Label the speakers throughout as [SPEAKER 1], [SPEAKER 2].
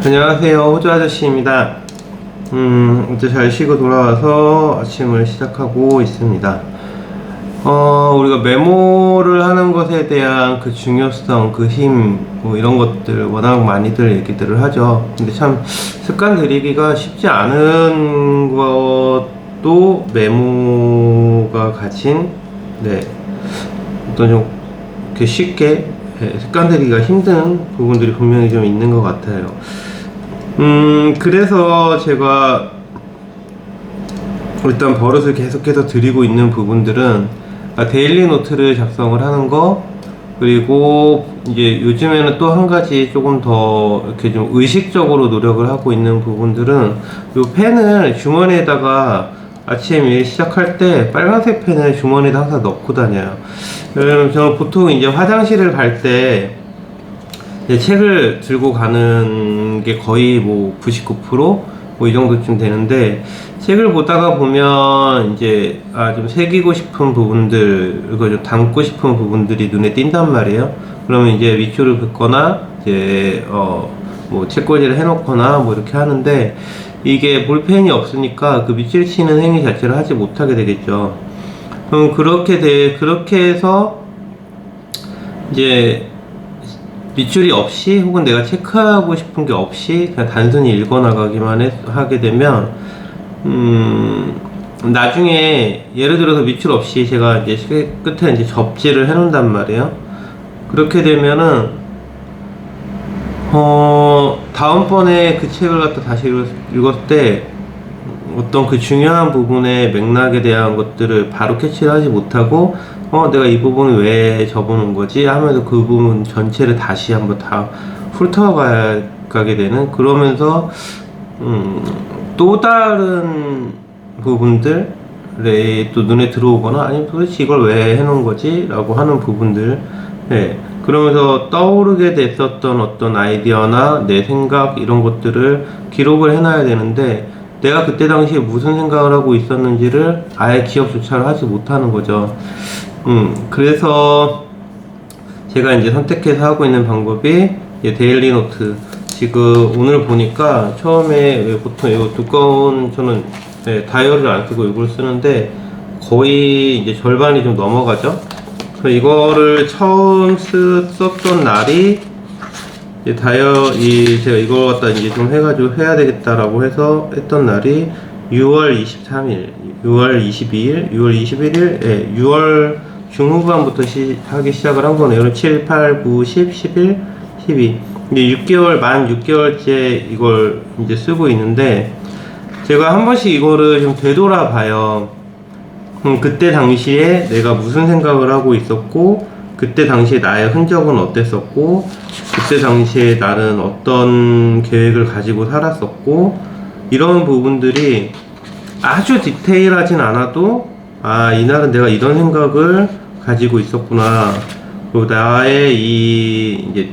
[SPEAKER 1] 안녕하세요, 호주 아저씨입니다. 이제 잘 쉬고 돌아와서 아침을 시작하고 있습니다. 우리가 메모를 하는 것에 대한 그 중요성, 그 힘, 뭐 이런 것들 워낙 많이들 얘기들을 하죠. 근데 참 습관 들이기가 쉽지 않은 것도 메모가 가진, 어떤 좀 이렇게 쉽게 습관 들이기가 힘든 부분들이 분명히 좀 있는 것 같아요. 그래서 제가 일단 버릇을 계속해서 들이고 있는 부분들은 데일리 노트를 작성을 하는 거, 그리고 이제 요즘에는 또 한 가지 조금 더 이렇게 좀 의식적으로 노력을 하고 있는 부분들은 요 펜을 주머니에다가 아침 일 시작할 때 빨간색 펜을 주머니에다 항상 넣고 다녀요. 왜냐면 저는 보통 이제 화장실을 갈 때 책을 들고 가는 게 거의 뭐 99% 뭐 이 정도쯤 되는데, 책을 보다가 보면 이제 좀 새기고 싶은 부분들, 그리고 좀 담고 싶은 부분들이 눈에 띈단 말이에요. 그러면 이제 밑줄을 긋거나 이제 뭐 책꽂이를 해놓거나 뭐 이렇게 하는데, 이게 볼펜이 없으니까 그 밑줄 치는 행위 자체를 하지 못하게 되겠죠. 그럼 그렇게 해서 이제 밑줄이 없이, 혹은 내가 체크하고 싶은 게 없이 그냥 단순히 읽어 나가기만 하게 되면 나중에 예를 들어서 밑줄 없이 제가 이제 책 끝에 이제 접지를 해 놓는단 말이에요. 그렇게 되면은 다음번에 그 책을 갖다 다시 읽었을 때 어떤 그 중요한 부분의 맥락에 대한 것들을 바로 캐치를 하지 못하고, 내가 이 부분을 왜 접어놓은 거지 하면서 그 부분 전체를 다시 한번 다 훑어가게 되는, 그러면서 또 다른 부분들에 또 눈에 들어오거나, 아니면 도대체 이걸 왜 해놓은 거지 라고 하는 부분들, 그러면서 떠오르게 됐었던 어떤 아이디어나 내 생각, 이런 것들을 기록을 해놔야 되는데, 내가 그때 당시에 무슨 생각을 하고 있었는지를 아예 기억조차를 하지 못하는 거죠. 그래서 제가 이제 선택해서 하고 있는 방법이 데일리 노트. 지금 오늘 보니까 처음에 보통 이거 두꺼운, 저는 다이어리를 안 쓰고 이걸 쓰는데 거의 이제 절반이 좀 넘어가죠. 그래서 이거를 처음 썼던 날이 제가 이걸 갖다 이제 좀 해가지고 해야 되겠다라고 해서 했던 날이 6월 23일, 6월 22일, 6월 21일, 6월 중후반부터 하기 시작을 한 거네요. 7, 8, 9, 10, 11, 12. 이제 6개월, 만 6개월째 이걸 이제 쓰고 있는데, 제가 한 번씩 이거를 좀 되돌아봐요. 그때 당시에 내가 무슨 생각을 하고 있었고, 그때 당시에 나의 흔적은 어땠었고, 그때 당시에 나는 어떤 계획을 가지고 살았었고, 이런 부분들이 아주 디테일하진 않아도, 이날은 내가 이런 생각을 가지고 있었구나, 그리고 나의 이제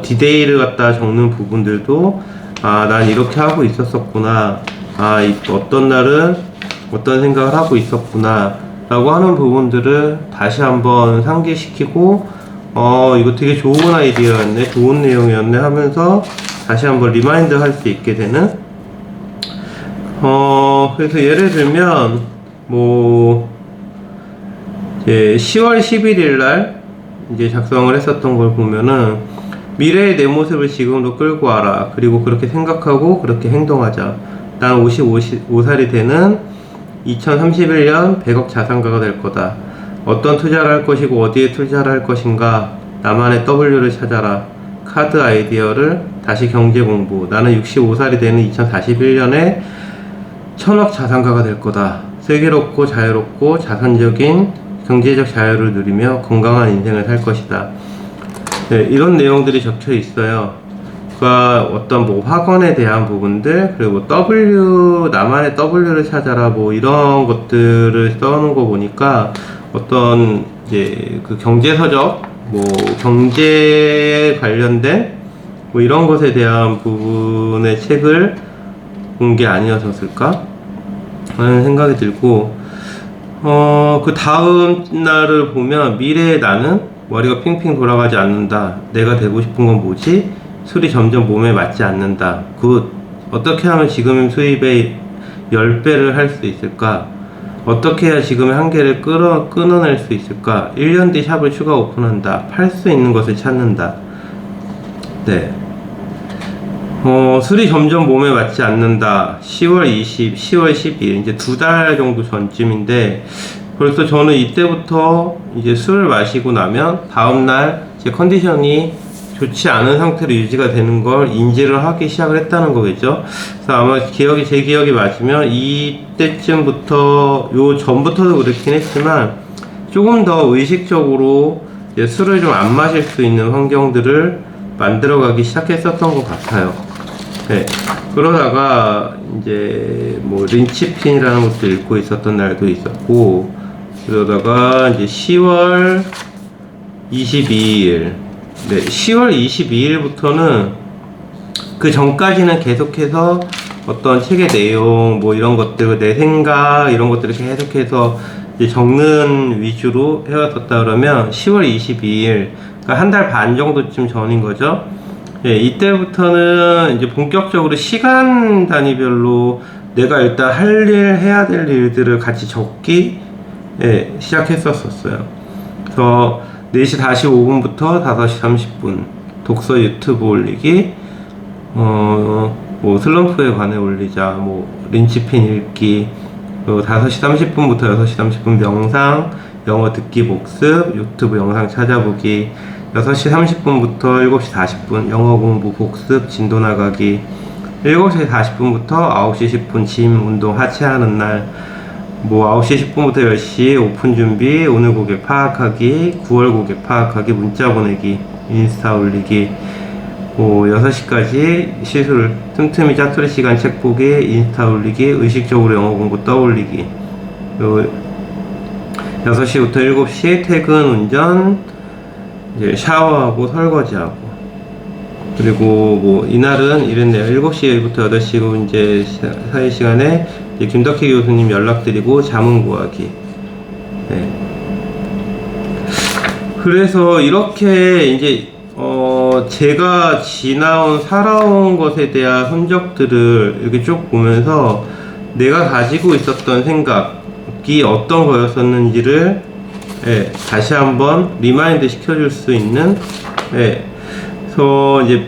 [SPEAKER 1] 디테일을 갖다 적는 부분들도 난 이렇게 하고 있었었구나, 어떤 날은 어떤 생각을 하고 있었구나 라고 하는 부분들을 다시 한번 상기시키고, 이거 되게 좋은 아이디어였네, 좋은 내용이었네 하면서 다시 한번 리마인드 할 수 있게 되는, 그래서 예를 들면 이제 10월 11일 날 이제 작성을 했었던 걸 보면은, 미래의 내 모습을 지금도 끌고 와라, 그리고 그렇게 생각하고 그렇게 행동하자. 난 55살이 되는 2031년 100억 자산가가 될 거다. 어떤 투자를 할 것이고 어디에 투자를 할 것인가. 나만의 W를 찾아라. 카드 아이디어를 다시 경제 공부. 나는 65살이 되는 2041년에 1000억 자산가가 될 거다. 슬기롭고 자유롭고 자산적인 경제적 자유를 누리며 건강한 인생을 살 것이다. 이런 내용들이 적혀 있어요. 그러니까 어떤 학원에 대한 부분들, 그리고 나만의 W를 찾아라, 이런 것들을 써놓은 거 보니까, 어떤 이제 그 경제서적, 경제 관련된 이런 것에 대한 부분의 책을 본 게 아니었을까 하는 생각이 들고, 그 다음 날을 보면, 미래의 나는 머리가 핑핑 돌아가지 않는다. 내가 되고 싶은 건 뭐지? 술이 점점 몸에 맞지 않는다. 어떻게 하면 지금 수입의 10배를 할 수 있을까? 어떻게 해야 지금의 한계를 끊어낼 수 있을까? 1년 뒤 샵을 추가 오픈한다. 팔 수 있는 것을 찾는다. 네. 술이 점점 몸에 맞지 않는다. 10월 12일, 이제 2달 정도 전쯤인데, 벌써 저는 이때부터 이제 술을 마시고 나면 다음날 제 컨디션이 좋지 않은 상태로 유지가 되는 걸 인지를 하기 시작을 했다는 거겠죠. 그래서 아마 제 기억이 맞으면 이때쯤부터, 요 전부터도 그렇긴 했지만, 조금 더 의식적으로 이제 술을 좀 안 마실 수 있는 환경들을 만들어가기 시작했었던 것 같아요. 네. 그러다가 이제 뭐 린치핀이라는 것도 읽고 있었던 날도 있었고, 그러다가 이제 10월 22일, 네, 10월 22일부터는 그 전까지는 계속해서 어떤 책의 내용, 뭐 이런 것들, 내 생각, 이런 것들을 계속해서 이제 적는 위주로 해왔었다 그러면 10월 22일, 그러니까 한 달 반 정도쯤 전인 거죠. 예, 이때부터는 이제 본격적으로 시간 단위별로 내가 일단 해야 될 일들을 같이 적기, 예, 시작했었어요. 그래서 4시 45분부터 5시 30분 독서 유튜브 올리기, 뭐 슬럼프에 관해 올리자, 뭐 린치핀 읽기, 5시 30분부터 6시 30분 명상, 영어 듣기 복습, 유튜브 영상 찾아보기, 6시 30분부터 7시 40분 영어 공부 복습 진도 나가기, 7시 40분부터 9시 10분 짐 운동 하체하는 날, 뭐 9시 10분부터 10시 오픈 준비, 오늘 고객 파악하기, 9월 고객 파악하기, 문자 보내기, 인스타 올리기, 뭐 6시까지 시술, 틈틈이 짜투리 시간 책 보기, 인스타 올리기, 의식적으로 영어 공부 떠올리기, 6시부터 7시 퇴근 운전, 이제 샤워하고 설거지하고, 그리고 뭐 이날은 이랬네요. 7시부터 8시 이제 사이 시간에 이제 김덕희 교수님 연락드리고 자문 구하기. 네. 그래서 이렇게 이제 제가 살아온 것에 대한 흔적들을 이렇게 쭉 보면서 내가 가지고 있었던 생각이 어떤 거였었는지를, 예, 다시 한번 리마인드 시켜줄 수 있는, 예, 그래서 이제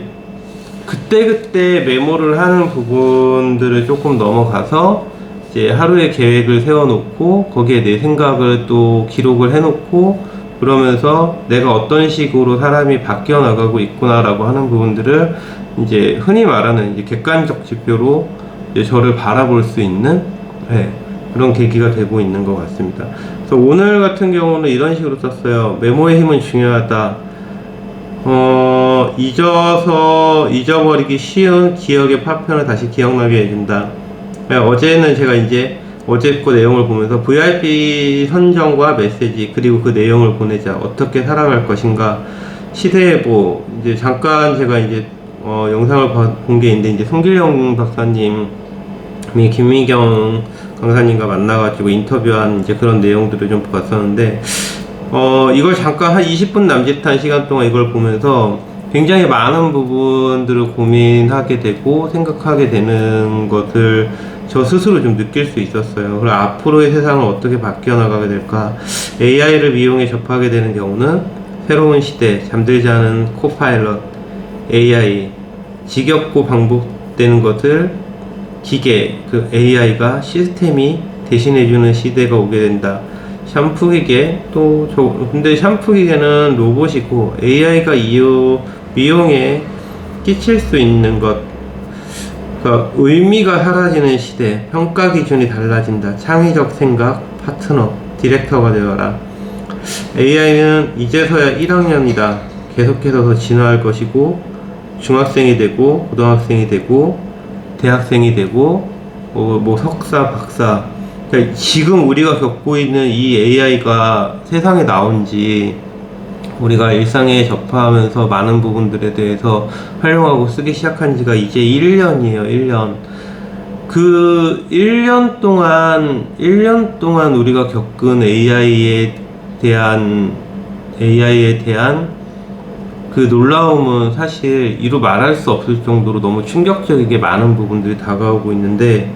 [SPEAKER 1] 그때 메모를 하는 부분들을 조금 넘어가서 이제 하루의 계획을 세워놓고 거기에 내 생각을 또 기록을 해놓고, 그러면서 내가 어떤 식으로 사람이 바뀌어 나가고 있구나라고 하는 부분들을 이제 흔히 말하는 이제 객관적 지표로 이제 저를 바라볼 수 있는, 네, 그런 계기가 되고 있는 것 같습니다. 그래서 오늘 같은 경우는 이런 식으로 썼어요. 메모의 힘은 중요하다. 잊어버리기 쉬운 기억의 파편을 다시 기억나게 해준다. 어제는 제가 이제 어제 거 내용을 보면서 VIP 선정과 메시지, 그리고 그 내용을 보내자, 어떻게 살아갈 것인가, 시대예보, 이제 잠깐 제가 이제 영상을 본 게 있는데, 이제 송길영 박사님이 김미경 강사님과 만나가지고 인터뷰한 이제 그런 내용들을 좀 봤었는데, 이걸 잠깐 한 20분 남짓한 시간 동안 이걸 보면서 굉장히 많은 부분들을 고민하게 되고 생각하게 되는 것을 저 스스로 좀 느낄 수 있었어요. 그리고 앞으로의 세상은 어떻게 바뀌어 나가게 될까? AI를 이용해 접하게 되는 경우는 새로운 시대, 잠들지 않은 코파일럿, AI, 지겹고 반복되는 것을 기계, 그 AI가 시스템이 대신해주는 시대가 오게 된다. 샴푸 기계, 근데 샴푸 기계는 로봇이고 AI가 미용에 끼칠 수 있는 것, 그러니까 의미가 사라지는 시대, 평가 기준이 달라진다. 창의적 생각, 파트너, 디렉터가 되어라. AI는 이제서야 1학년이다. 계속해서 더 진화할 것이고, 중학생이 되고, 고등학생이 되고, 대학생이 되고, 뭐 석사, 박사. 그러니까 지금 우리가 겪고 있는 이 AI가 세상에 나온 지, 우리가 일상에 접하면서 많은 부분들에 대해서 활용하고 쓰기 시작한 지가 이제 1년이에요, 1년. 그 1년 동안 우리가 겪은 AI에 대한 그 놀라움은 사실 이루 말할 수 없을 정도로 너무 충격적이게 많은 부분들이 다가오고 있는데,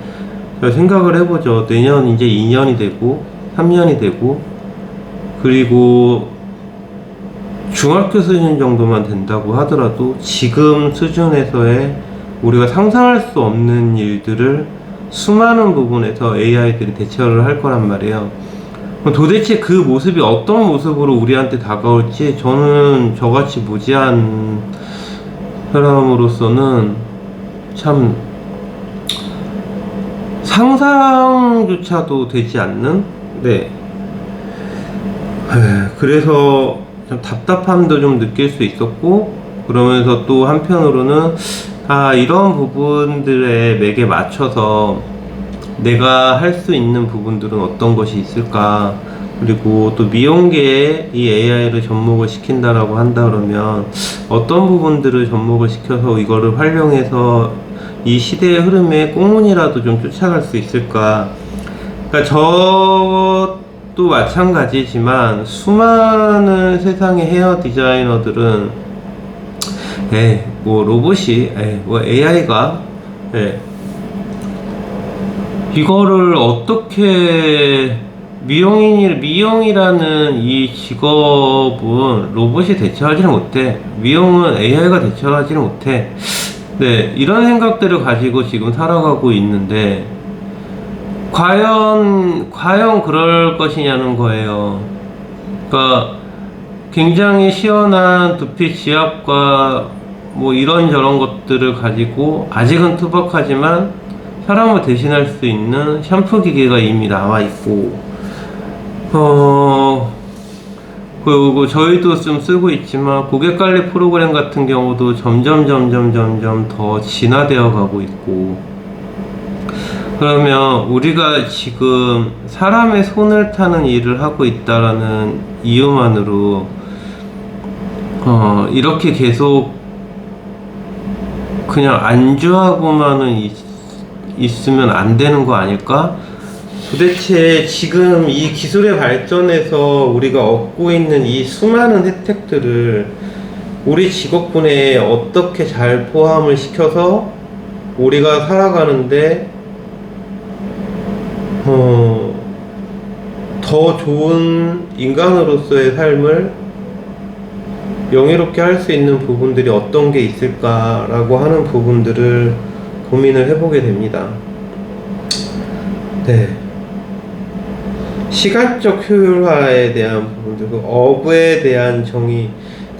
[SPEAKER 1] 생각을 해보죠. 내년 이제 2년이 되고 3년이 되고, 그리고 중학교 수준 정도만 된다고 하더라도 지금 수준에서의 우리가 상상할 수 없는 일들을 수많은 부분에서 AI들이 대처를 할 거란 말이에요. 도대체 그 모습이 어떤 모습으로 우리한테 다가올지 저는 저같이 무지한 사람으로서는 참 상상조차도 되지 않는, 네. 그래서 좀 답답함도 좀 느낄 수 있었고, 그러면서 또 한편으로는 이런 부분들의 맥에 맞춰서 내가 할 수 있는 부분들은 어떤 것이 있을까. 그리고 또 미용계에 이 AI를 접목을 시킨다라고 한다 그러면 어떤 부분들을 접목을 시켜서 이거를 활용해서 이 시대의 흐름에 꽁무니라도 좀 쫓아갈 수 있을까. 그러니까 저도 마찬가지지만 수많은 세상의 헤어 디자이너들은 뭐 로봇이 뭐 AI가 이거를 어떻게 미용이라는 이 직업은 로봇이 대처하지는 못해. 미용은 AI가 대처하지는 못해. 네, 이런 생각들을 가지고 지금 살아가고 있는데 과연 그럴 것이냐는 거예요. 그러니까 굉장히 시원한 두피 지압과 뭐 이런저런 것들을 가지고 아직은 투박하지만 사람을 대신할 수 있는 샴푸 기계가 이미 나와 있고, 그리고 저희도 좀 쓰고 있지만 고객 관리 프로그램 같은 경우도 점점 더 진화되어 가고 있고, 그러면 우리가 지금 사람의 손을 타는 일을 하고 있다라는 이유만으로 이렇게 계속 그냥 안주하고만은 있으면 안 되는 거 아닐까? 도대체 지금 이 기술의 발전에서 우리가 얻고 있는 이 수많은 혜택들을 우리 직업군에 어떻게 잘 포함을 시켜서 우리가 살아가는데 더 좋은 인간으로서의 삶을 영예롭게 할 수 있는 부분들이 어떤 게 있을까라고 하는 부분들을 고민을 해보게 됩니다. 네. 시간적 효율화에 대한 부분들, 그 어부에 대한 정의.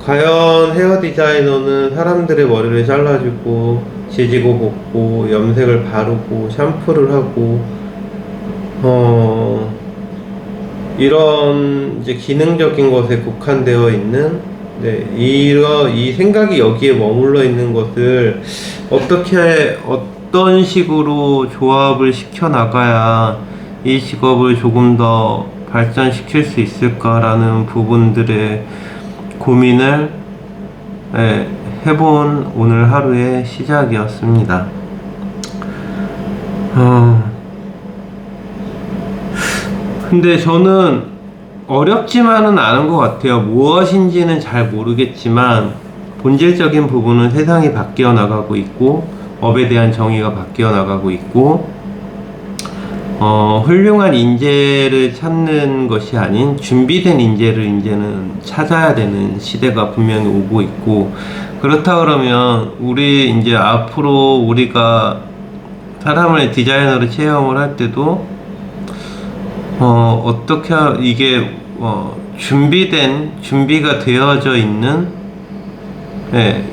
[SPEAKER 1] 과연 헤어 디자이너는 사람들의 머리를 잘라주고, 지지고 볶고, 염색을 바르고, 샴푸를 하고, 이런 이제 기능적인 것에 국한되어 있는, 네, 이 생각이 여기에 머물러 있는 것을 어떤 식으로 조합을 시켜 나가야 이 직업을 조금 더 발전시킬 수 있을까라는 부분들의 고민을 해본 오늘 하루의 시작이었습니다. 근데 저는 어렵지만은 않은 것 같아요. 무엇인지는 잘 모르겠지만 본질적인 부분은 세상이 바뀌어 나가고 있고, 업에 대한 정의가 바뀌어 나가고 있고, 훌륭한 인재를 찾는 것이 아닌 준비된 인재를 이제는 찾아야 되는 시대가 분명히 오고 있고, 그렇다 그러면 우리 이제 앞으로 우리가 사람을 디자이너로 체험을 할 때도 어떻게 이게 준비가 되어져 있는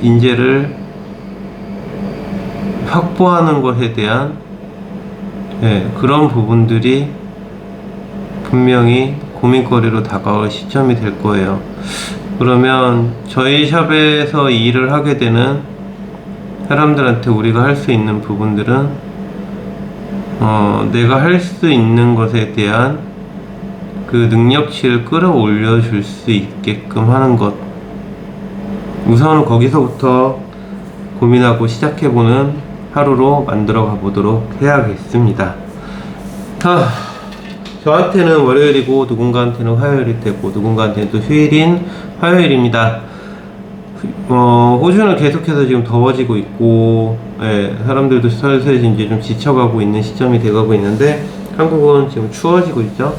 [SPEAKER 1] 인재를 확보하는 것에 대한 그런 부분들이 분명히 고민거리로 다가올 시점이 될 거예요. 그러면 저희 샵에서 이 일을 하게 되는 사람들한테 우리가 할 수 있는 부분들은 내가 할 수 있는 것에 대한 그 능력치를 끌어올려 줄 수 있게끔 하는 것, 우선은 거기서부터 고민하고 시작해보는 하루로 만들어 가보도록 해야겠습니다. 저한테는 월요일이고 누군가한테는 화요일이 되고 누군가한테는 또 휴일인 화요일입니다. 호주는 계속해서 지금 더워지고 있고, 예, 사람들도 슬슬 이제 좀 지쳐가고 있는 시점이 돼가고 있는데, 한국은 지금 추워지고 있죠.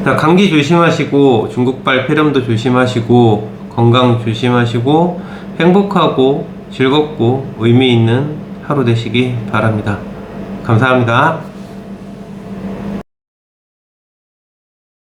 [SPEAKER 1] 자, 감기 조심하시고, 중국발 폐렴도 조심하시고, 건강 조심하시고, 행복하고, 즐겁고, 의미 있는 하루 되시기 바랍니다. 감사합니다.